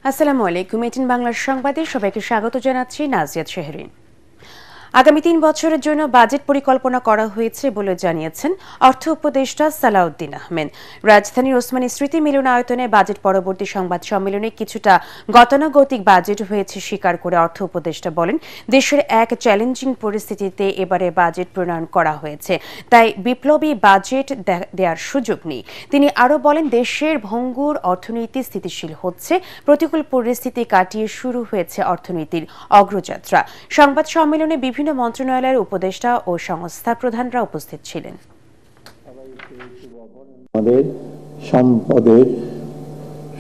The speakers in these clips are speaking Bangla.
আসসালামু আলাইকুম। এটিন বাংলার সংবাদে সবাইকে স্বাগত জানাচ্ছি নাজিয়াত শেহরিন। আগামী ৩ বছরের জন্য বাজেট পরিকল্পনা করা হয়েছে বলে জানিয়েছেন অর্থ উপদেষ্টা সালাউদ্দিন আহমেদ। রাজধানীর ওসমানী স্মৃতি মিলনায়তনে বাজেট পরবর্তী সংবাদ সম্মেলনে কিছুটা গতানুগতিক বাজেট হয়েছে স্বীকার করে অর্থ উপদেষ্টা বলেন, দেশের এক চ্যালেঞ্জিং পরিস্থিতিতে এবারে বাজেট প্রণয়ন করা হয়েছে, তাই বিপ্লবী বাজেট দেওয়ার সুযোগ নেই। তিনি আরও বলেন, দেশের ভঙ্গুর অর্থনীতি স্থিতিশীল হচ্ছে, প্রতিকূল পরিস্থিতি কাটিয়ে শুরু হয়েছে অর্থনীতির অগ্রযাত্রা। সংবাদ সম্মেলনে বিভিন্ন মন্ত্রণালয়ের উপদেষ্টা ও সংস্থার প্রধানরা উপস্থিত ছিলেন। আমাদের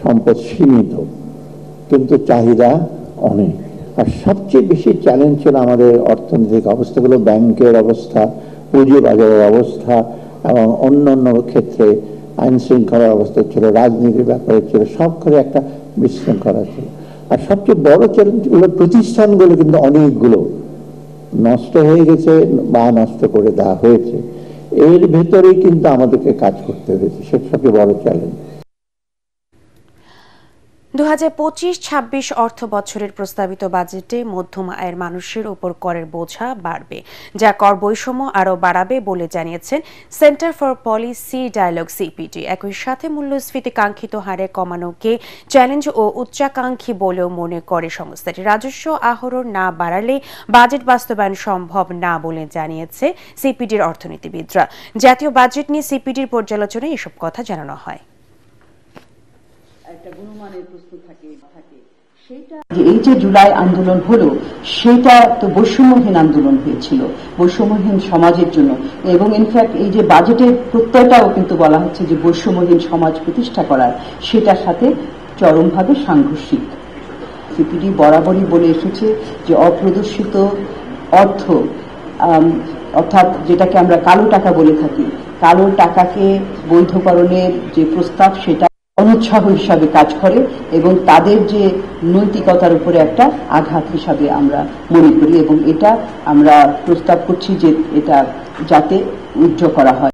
সম্পদ সীমিত, কিন্তু চাহিদা অনেক। আর সবচেয়ে বেশি চ্যালেঞ্জ ছিল আমাদের অর্থনৈতিক অবস্থাগুলো, ব্যাংকের অবস্থা, পুঁজিবাজারের অবস্থা এবং অন্যান্য ক্ষেত্রে আইন শৃঙ্খলার অবস্থা ছিল, রাজনীতির ব্যাপারে ছিল, সব করে একটা বিশৃঙ্খলা ছিল। আর সবচেয়ে বড় চ্যালেঞ্জগুলো, প্রতিষ্ঠানগুলো কিন্তু অনেকগুলো নষ্ট হয়ে গেছে বা নষ্ট করে দেওয়া হয়েছে। এর ভেতরেই কিন্তু আমাদেরকে কাজ করতে হয়েছে, সেটা সবচেয়ে বড় চ্যালেঞ্জ। 2025-26 অর্থ বছরের প্রস্তাবিত বাজেটে মধ্যম আয়ের মানুষের উপর করের বোঝা বাড়বে, যা কর বৈষম্য আরও বাড়াবে বলে জানিয়েছেন centre for policy dialogue CPD. একই সাথে মূল্যস্ফীতি কাঙ্ক্ষিত হারে কমানোকে চ্যালেঞ্জ ও উচ্চাকাঙ্ক্ষী বলেও মনে করে সংস্থাটি। রাজস্ব আহরণ না বাড়ালে বাজেট বাস্তবায়ন সম্ভব না বলে জানিয়েছে সিপিডির অর্থনীতিবিদরা। জাতীয় বাজেট নিয়ে সিপিডির পর্যালোচনায় এসব কথা জানানো হয়। একটা গুণমানের প্রশ্ন থাকে সেটা এই যে জুলাই আন্দোলন হলো, সেটা তো বৈষম্যহীন আন্দোলন হয়েছিল, বৈষম্যহীন সমাজের জন্য। এবং ইনফ্যাক্ট এই যে বাজেটের প্রত্যয়টাও কিন্তু বলা হচ্ছে যে বৈষম্যহীন সমাজ প্রতিষ্ঠা করার, সেটার সাথে চরমভাবে সাংঘর্ষিক। সিপিডি বরাবরই বলে এসেছে যে অপ্রদর্শিত অর্থ, অর্থাৎ যেটাকে আমরা কালো টাকা বলে থাকি, কালো টাকাকে বৈধকরণের যে প্রস্তাব, সেটা অনুৎসাহ হিসাবে কাজ করে এবং তাদের যে নৈতিকতার উপরে একটা আঘাত হিসাবে আমরা মনে করি, এবং এটা আমরা প্রস্তাব করছি যে এটা যাতে উইথড্র করা হয়।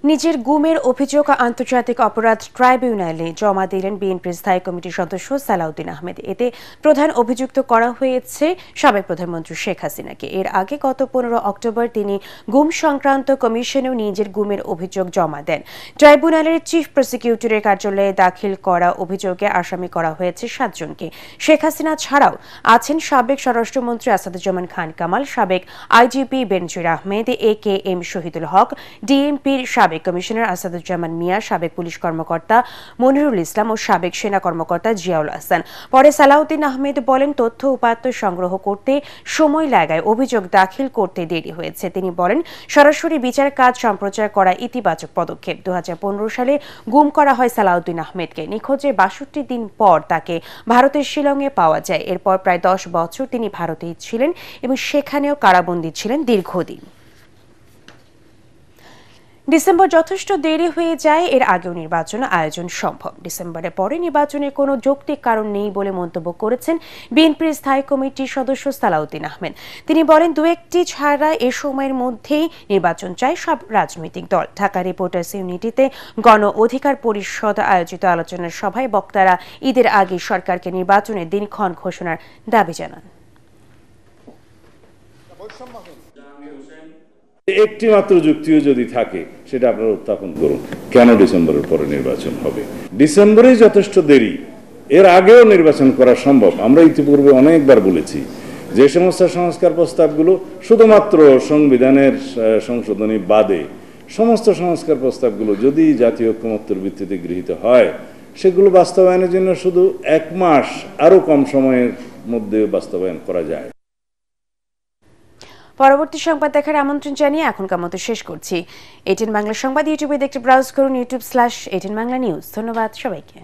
নিজের গুমের অভিযোগ আন্তর্জাতিক অপরাধ ট্রাইব্যুনালে জমা দিলেন বিএনপির স্থায়ী কমিটির সদস্য সালাউদ্দিন আহমেদ। এতে প্রধান অভিযুক্ত করা হয়েছে সাবেক প্রধানমন্ত্রী শেখ হাসিনাকে। এর আগে গত 15 অক্টোবর তিনি গুম সংক্রান্ত কমিশনেও নিজের গুমের অভিযোগ জমা দেন। ট্রাইব্যুনালের চিফ প্রসিকিউটরের কার্যালয়ে দাখিল করা অভিযোগে আসামি করা হয়েছে 7 জনকে। শেখ হাসিনা ছাড়াও আছেন সাবেক স্বরাষ্ট্রমন্ত্রী আসাদুজ্জামান খান কামাল, সাবেক আইজিপি বেনজির আহমেদ, AKM শহীদুল হক, ডিএমপির সাবেক কমিশনার আসাদুজ্জামান মিয়া, সাবেক পুলিশ কর্মকর্তা মনিরুল ইসলাম ও সাবেক সেনা কর্মকর্তা জিয়াউল হাসান। পরে সালাউদ্দিন আহমেদ বলেন, তথ্য উপাত্ত সংগ্রহ করতে সময় লাগায় অভিযোগ দাখিল করতে দেরি হয়েছে। তিনি বলেন, সরাসরি বিচার কাজ সম্প্রচার করা ইতিবাচক পদক্ষেপ। 2015 সালে গুম করা হয় সালাউদ্দিন আহমেদকে। নিখোঁজের 62 দিন পর তাকে ভারতের শিলংয়ে পাওয়া যায়। এরপর প্রায় 10 বছর তিনি ভারতেই ছিলেন এবং সেখানেও কারাবন্দী ছিলেন দীর্ঘদিন। ডিসেম্বর যথেষ্ট দেরি হয়ে যায়, এর আগেও নির্বাচন আয়োজন সম্ভব। ডিসেম্বরের পরে নির্বাচনের কোনো যৌক্তিক কারণ নেই বলে মন্তব্য করেছেন বিএনপির স্থায়ী কমিটির সদস্য সালাউদ্দিন আহমেদ। তিনি বলেন, 2-1টি ছাড়া এ সময়ের মধ্যেই নির্বাচন চায় সব রাজনৈতিক দল। ঢাকা রিপোর্টার্স ইউনিটিতে গণ অধিকার পরিষদ আয়োজিত আলোচনার সভায় বক্তারা ঈদের আগে সরকারকে নির্বাচনের দিনক্ষণ ঘোষণার দাবি জানান। একটি মাত্র যুক্তিও যদি থাকে সেটা আপনারা উত্থাপন করুন, কেন ডিসেম্বরের পরে নির্বাচন হবে? ডিসেম্বরেই যথেষ্ট দেরি, এর আগেও নির্বাচন করা সম্ভব। আমরা ইতিপূর্বে অনেকবার বলেছি যে সমস্ত সংস্কার প্রস্তাবগুলো শুধুমাত্র সংবিধানের সংশোধনী বাদে সমস্ত সংস্কার প্রস্তাবগুলো যদি জাতীয় ঐকমত্যের ভিত্তিতে গৃহীত হয়, সেগুলো বাস্তবায়নের জন্য শুধু 1 মাস আরো কম সময়ের মধ্যে বাস্তবায়ন করা যায়। পরবর্তী সংবাদ দেখার আমন্ত্রণ জানিয়ে এখনকার মতো শেষ করছি। এটিএন বাংলা সংবাদ ইউটিউবে দেখতে ব্রাউজ করুন youtube/18 বাংলা নিউজ। ধন্যবাদ সবাইকে।